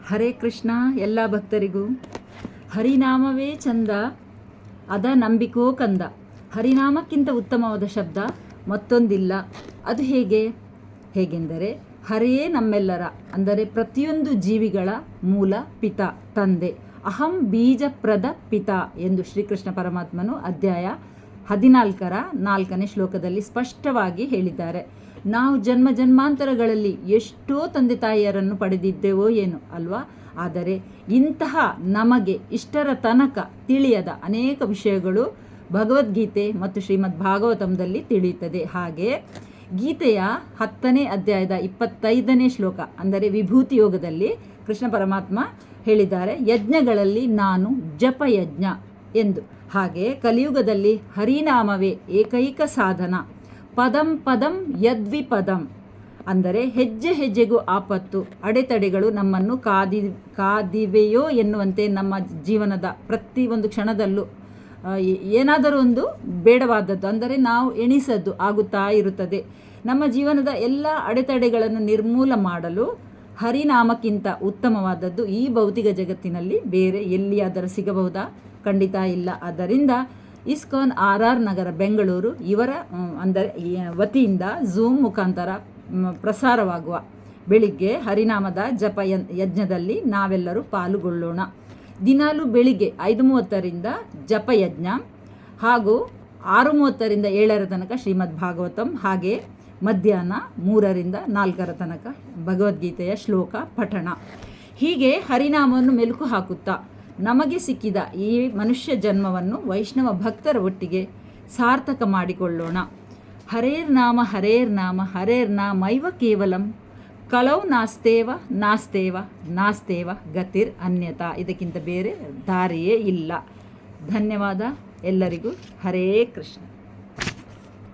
ಹರೇ ಕೃಷ್ಣ. ಎಲ್ಲ ಭಕ್ತರಿಗೂ ಹರಿನಾಮವೇ ಚಂದ, ಅದ ನಂಬಿಕೋ ಕಂದ. ಹರಿನಾಮಕ್ಕಿಂತ ಉತ್ತಮವಾದ ಶಬ್ದ ಮತ್ತೊಂದಿಲ್ಲ. ಅದು ಹೇಗೆಂದರೆ ಹರಿಯೇ ನಮ್ಮೆಲ್ಲರ, ಅಂದರೆ ಪ್ರತಿಯೊಂದು ಜೀವಿಗಳ ಮೂಲ ಪಿತ, ತಂದೆ. ಅಹಂ ಬೀಜಪ್ರದ ಪಿತ ಎಂದು ಶ್ರೀಕೃಷ್ಣ ಪರಮಾತ್ಮನು ಅಧ್ಯಾಯ 14ರ 4ನೇ ಶ್ಲೋಕದಲ್ಲಿ ಸ್ಪಷ್ಟವಾಗಿ ಹೇಳಿದ್ದಾರೆ. ನಾವು ಜನ್ಮ ಜನ್ಮಾಂತರಗಳಲ್ಲಿ ಎಷ್ಟೋ ತಂದೆ ತಾಯಿಯರನ್ನು ಪಡೆದಿದ್ದೇವೋ ಏನು ಅಲ್ವಾ. ಆದರೆ ಇಂತಹ ನಮಗೆ ಇಷ್ಟರ ತನಕ ತಿಳಿಯದ ಅನೇಕ ವಿಷಯಗಳು ಭಗವದ್ಗೀತೆ ಮತ್ತು ಶ್ರೀಮದ್ ಭಾಗವತಂದಲ್ಲಿ ತಿಳಿಯುತ್ತದೆ. ಹಾಗೆ ಗೀತೆಯ 10ನೇ ಅಧ್ಯಾಯದ 25ನೇ ಶ್ಲೋಕ ಅಂದರೆ ವಿಭೂತಿ ಯೋಗದಲ್ಲಿ ಕೃಷ್ಣ ಪರಮಾತ್ಮ ಹೇಳಿದ್ದಾರೆ, ಯಜ್ಞಗಳಲ್ಲಿ ನಾನು ಜಪಯಜ್ಞ ಎಂದು. ಹಾಗೆ ಕಲಿಯುಗದಲ್ಲಿ ಹರಿನಾಮವೇ ಏಕೈಕ ಸಾಧನ. ಪದಂ ಪದಂ ಯದ್ವಿಪದಂ ಅಂದರೆ ಹೆಜ್ಜೆ ಹೆಜ್ಜೆಗೂ ಆಪತ್ತು ಅಡೆತಡೆಗಳು ನಮ್ಮನ್ನು ಕಾದಿವೆಯೋ ಎನ್ನುವಂತೆ ನಮ್ಮ ಜೀವನದ ಪ್ರತಿಯೊಂದು ಕ್ಷಣದಲ್ಲೂ ಏನಾದರೂ ಒಂದು ಬೇಡವಾದದ್ದು ಅಂದರೆ ನಾವು ಎಣಿಸದ್ದು ಆಗುತ್ತಾ ಇರುತ್ತದೆ. ನಮ್ಮ ಜೀವನದ ಎಲ್ಲ ಅಡೆತಡೆಗಳನ್ನು ನಿರ್ಮೂಲ ಮಾಡಲು ಹರಿನಾಮಕ್ಕಿಂತ ಉತ್ತಮವಾದದ್ದು ಈ ಭೌತಿಕ ಜಗತ್ತಿನಲ್ಲಿ ಬೇರೆ ಎಲ್ಲಿಯಾದರೂ ಸಿಗಬಹುದಾ? ಖಂಡಿತ ಇಲ್ಲ. ಆದ್ದರಿಂದ ಇಸ್ಕಾನ್ RR ನಗರ ಬೆಂಗಳೂರು ಇವರ ಅಂದರೆ ವತಿಯಿಂದ ಝೂಮ್ ಮುಖಾಂತರ ಪ್ರಸಾರವಾಗುವ ಬೆಳಿಗ್ಗೆ ಹರಿನಾಮದ ಜಪ ಯಜ್ಞದಲ್ಲಿ ನಾವೆಲ್ಲರೂ ಪಾಲುಗೊಳ್ಳೋಣ. ದಿನಾಲೂ ಬೆಳಿಗ್ಗೆ 5:30ರಿಂದ ಜಪಯಜ್ಞ ಹಾಗೂ 6:30ರಿಂದ 7ರ ತನಕ ಶ್ರೀಮದ್ ಭಾಗವತಂ, ಹಾಗೆ ಮಧ್ಯಾಹ್ನ 3ರಿಂದ 4ರ ತನಕ ಭಗವದ್ಗೀತೆಯ ಶ್ಲೋಕ ಪಠಣ. ಹೀಗೆ ಹರಿನಾಮವನ್ನು ಮೆಲುಕು ಹಾಕುತ್ತಾ ನಮಗೆ ಸಿಕ್ಕಿದ ಈ ಮನುಷ್ಯ ಜನ್ಮವನ್ನು ವೈಷ್ಣವ ಭಕ್ತರ ಒಟ್ಟಿಗೆ ಸಾರ್ಥಕ ಮಾಡಿಕೊಳ್ಳೋಣ. ಹರೇರ್ನಾಮ ಹರೇರ್ನಾಮ ಹರೇರ್ನಾಮೈವ ಕೇವಲಂ ಕಲೌ ನಾಸ್ತೇವ ನಾಸ್ತೇವ ನಾಸ್ತೇವ ಗತಿರ್ ಅನ್ಯತಾ. ಇದಕ್ಕಿಂತ ಬೇರೆ ದಾರಿಯೇ ಇಲ್ಲ. ಧನ್ಯವಾದ ಎಲ್ಲರಿಗೂ. ಹರೇ ಕೃಷ್ಣ.